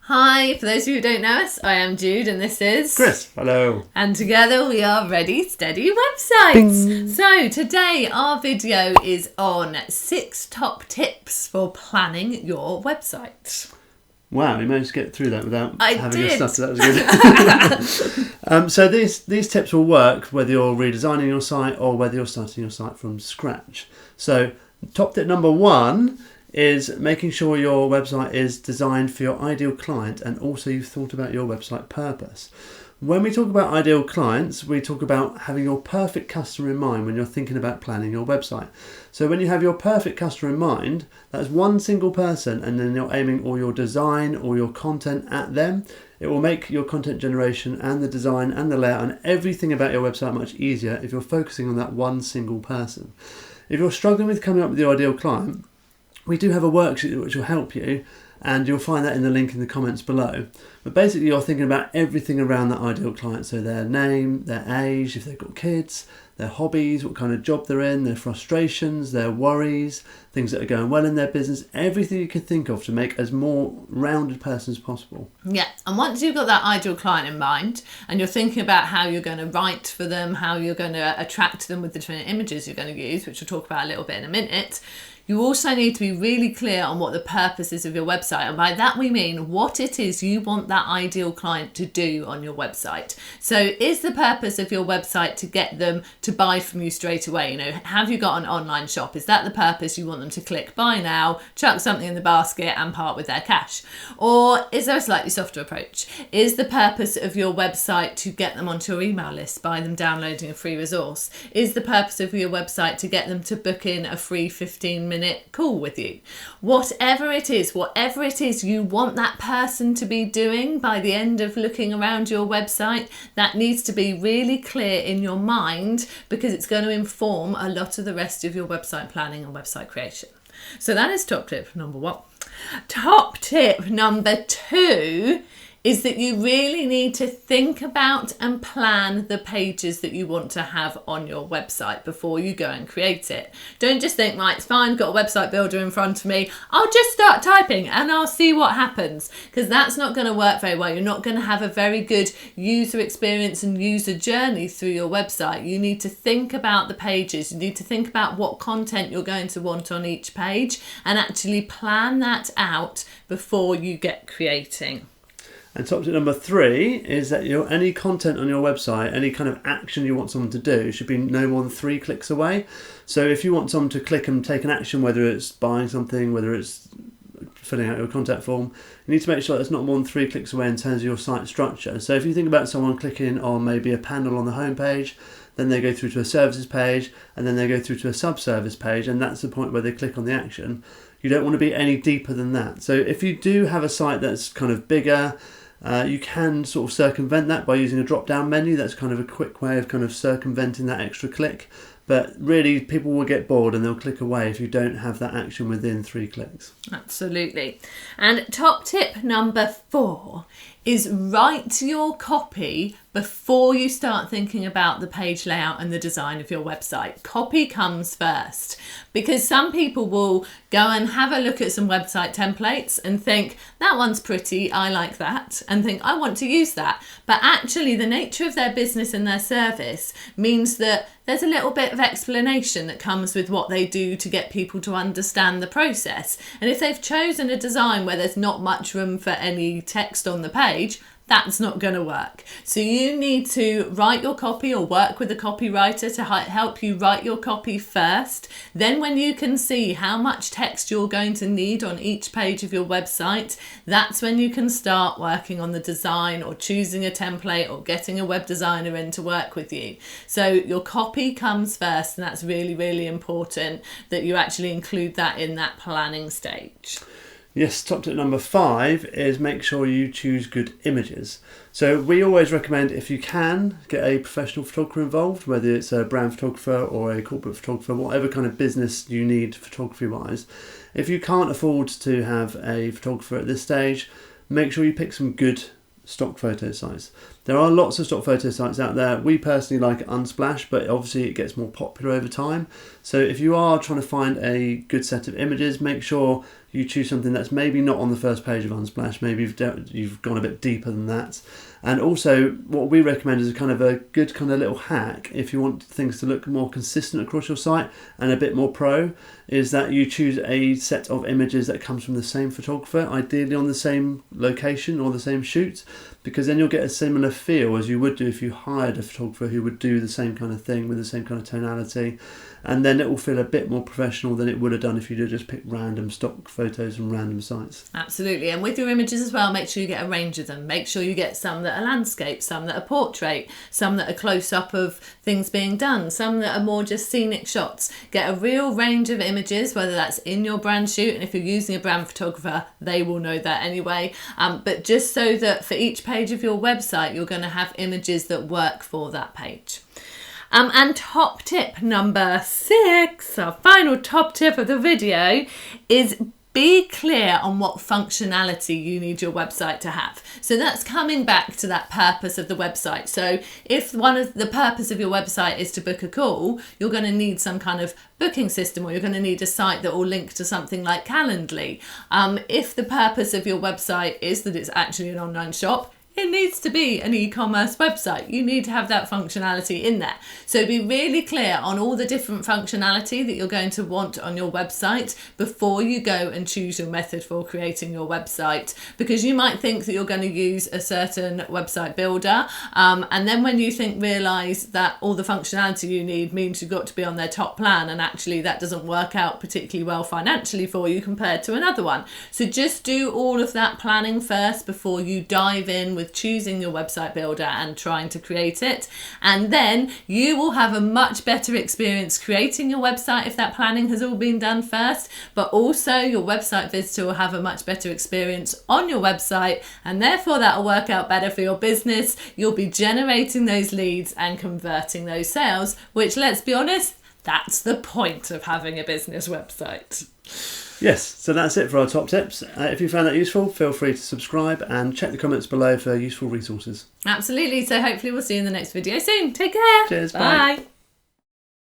Hi, for those of you who don't know us, I am Jude and this is Chris. Hello. And together we are Ready Steady Websites. Bing. So today our video is on 6 top tips for planning your website. Wow, we managed to get through that without having did. a stutter. That was good. So these tips will work whether you're redesigning your site or whether you're starting your site from scratch. So top tip number 1 is making sure your website is designed for your ideal client, and also you've thought about your website purpose. When we talk about ideal clients, we talk about having your perfect customer in mind when you're thinking about planning your website. So when you have your perfect customer in mind, that's one single person, and then you're aiming all your design or your content at them. It will make your content generation and the design and the layout and everything about your website much easier if you're focusing on that one single person. If you're struggling with coming up with your ideal client, we do have a worksheet which will help you, and you'll find that in the link in the comments below. But basically you're thinking about everything around that ideal client, so their name, their age, if they've got kids, their hobbies, what kind of job they're in, their frustrations, their worries, things that are going well in their business, everything you can think of to make as more rounded person as possible. Yeah, and once you've got that ideal client in mind and you're thinking about how you're going to write for them, how you're going to attract them with the different images you're going to use, which we'll talk about a little bit in a minute, you also need to be really clear on what the purpose is of your website. And by that we mean what it is you want that ideal client to do on your website. So is the purpose of your website to get them to buy from you straight away? You know, have you got an online shop? Is that the purpose? You want them to click buy now, chuck something in the basket and part with their cash? Or is there a slightly softer approach? Is the purpose of your website to get them onto your email list by them downloading a free resource? Is the purpose of your website to get them to book in a free 15-minute call with you? Whatever it is you want that person to be doing by the end of looking around your website, that needs to be really clear in your mind, because it's going to inform a lot of the rest of your website planning and website creation. So that is top tip number 1. Top tip number 2 is that you really need to think about and plan the pages that you want to have on your website before you go and create it. Don't just think, right, it's fine, got a website builder in front of me, I'll just start typing and I'll see what happens, because that's not going to work very well. You're not going to have a very good user experience and user journey through your website. You need to think about the pages, you need to think about what content you're going to want on each page and actually plan that out before you get creating. And top tip number 3 is that any content on your website, any kind of action you want someone to do, should be no more than 3 clicks away. So if you want someone to click and take an action, whether it's buying something, whether it's filling out your contact form, you need to make sure that it's not more than 3 clicks away in terms of your site structure. So if you think about someone clicking on maybe a panel on the home page, then they go through to a services page, and then they go through to a sub-service page, and that's the point where they click on the action. You don't want to be any deeper than that. So if you do have a site that's kind of bigger, you can sort of circumvent that by using a drop-down menu. That's kind of a quick way of kind of circumventing that extra click. But really, people will get bored and they'll click away if you don't have that action within 3 clicks. Absolutely. And top tip number 4 is write your copy before you start thinking about the page layout and the design of your website. Copy comes first, because some people will go and have a look at some website templates and think, that one's pretty, I like that, and think, I want to use that. But actually the nature of their business and their service means that there's a little bit of explanation that comes with what they do to get people to understand the process. And if they've chosen a design where there's not much room for any text on the page, that's not going to work. So you need to write your copy or work with a copywriter to help you write your copy first. Then when you can see how much text you're going to need on each page of your website, that's when you can start working on the design or choosing a template or getting a web designer in to work with you. So your copy comes first, and that's really, really important that you actually include that in that planning stage. Yes, top tip number 5 is make sure you choose good images. So we always recommend, if you can, get a professional photographer involved, whether it's a brand photographer or a corporate photographer, whatever kind of business you need photography wise. If you can't afford to have a photographer at this stage, make sure you pick some good stock photo sites. There are lots of stock photo sites out there. We personally like Unsplash, but obviously it gets more popular over time. So if you are trying to find a good set of images, make sure you choose something that's maybe not on the first page of Unsplash. Maybe you've gone a bit deeper than that. And also, what we recommend is a kind of a good kind of little hack if you want things to look more consistent across your site and a bit more pro, is that you choose a set of images that comes from the same photographer, ideally on the same location or the same shoot, because then you'll get a similar feel as you would do if you hired a photographer who would do the same kind of thing with the same kind of tonality. And then it will feel a bit more professional than it would have done if you'd just picked random stock photos from random sites. Absolutely. And with your images as well, make sure you get a range of them. Make sure you get some that are landscape, some that are portrait, some that are close-up of things being done, some that are more just scenic shots. Get a real range of images, whether that's in your brand shoot, and if you're using a brand photographer, they will know that anyway. But just so that for each page of your website, you're going to have images that work for that page. And top tip number 6, our final top tip of the video, is be clear on what functionality you need your website to have. So that's coming back to that purpose of the website. So if one of the purpose of your website is to book a call, you're going to need some kind of booking system, or you're going to need a site that will link to something like Calendly. If the purpose of your website is that it's actually an online shop, it needs to be an e-commerce website. You need to have that functionality in there. So be really clear on all the different functionality that you're going to want on your website before you go and choose your method for creating your website, because you might think that you're going to use a certain website builder, and then when you realise that all the functionality you need means you've got to be on their top plan, and actually that doesn't work out particularly well financially for you compared to another one. So just do all of that planning first before you dive in with choosing your website builder and trying to create it, and then you will have a much better experience creating your website if that planning has all been done first, but also your website visitor will have a much better experience on your website, and therefore that will work out better for your business. You'll be generating those leads and converting those sales, which, let's be honest, that's the point of having a business website. Yes, so that's it for our top tips. If you found that useful, feel free to subscribe and check the comments below for useful resources. Absolutely. So hopefully we'll see you in the next video soon. Take care. Cheers. Bye. Bye.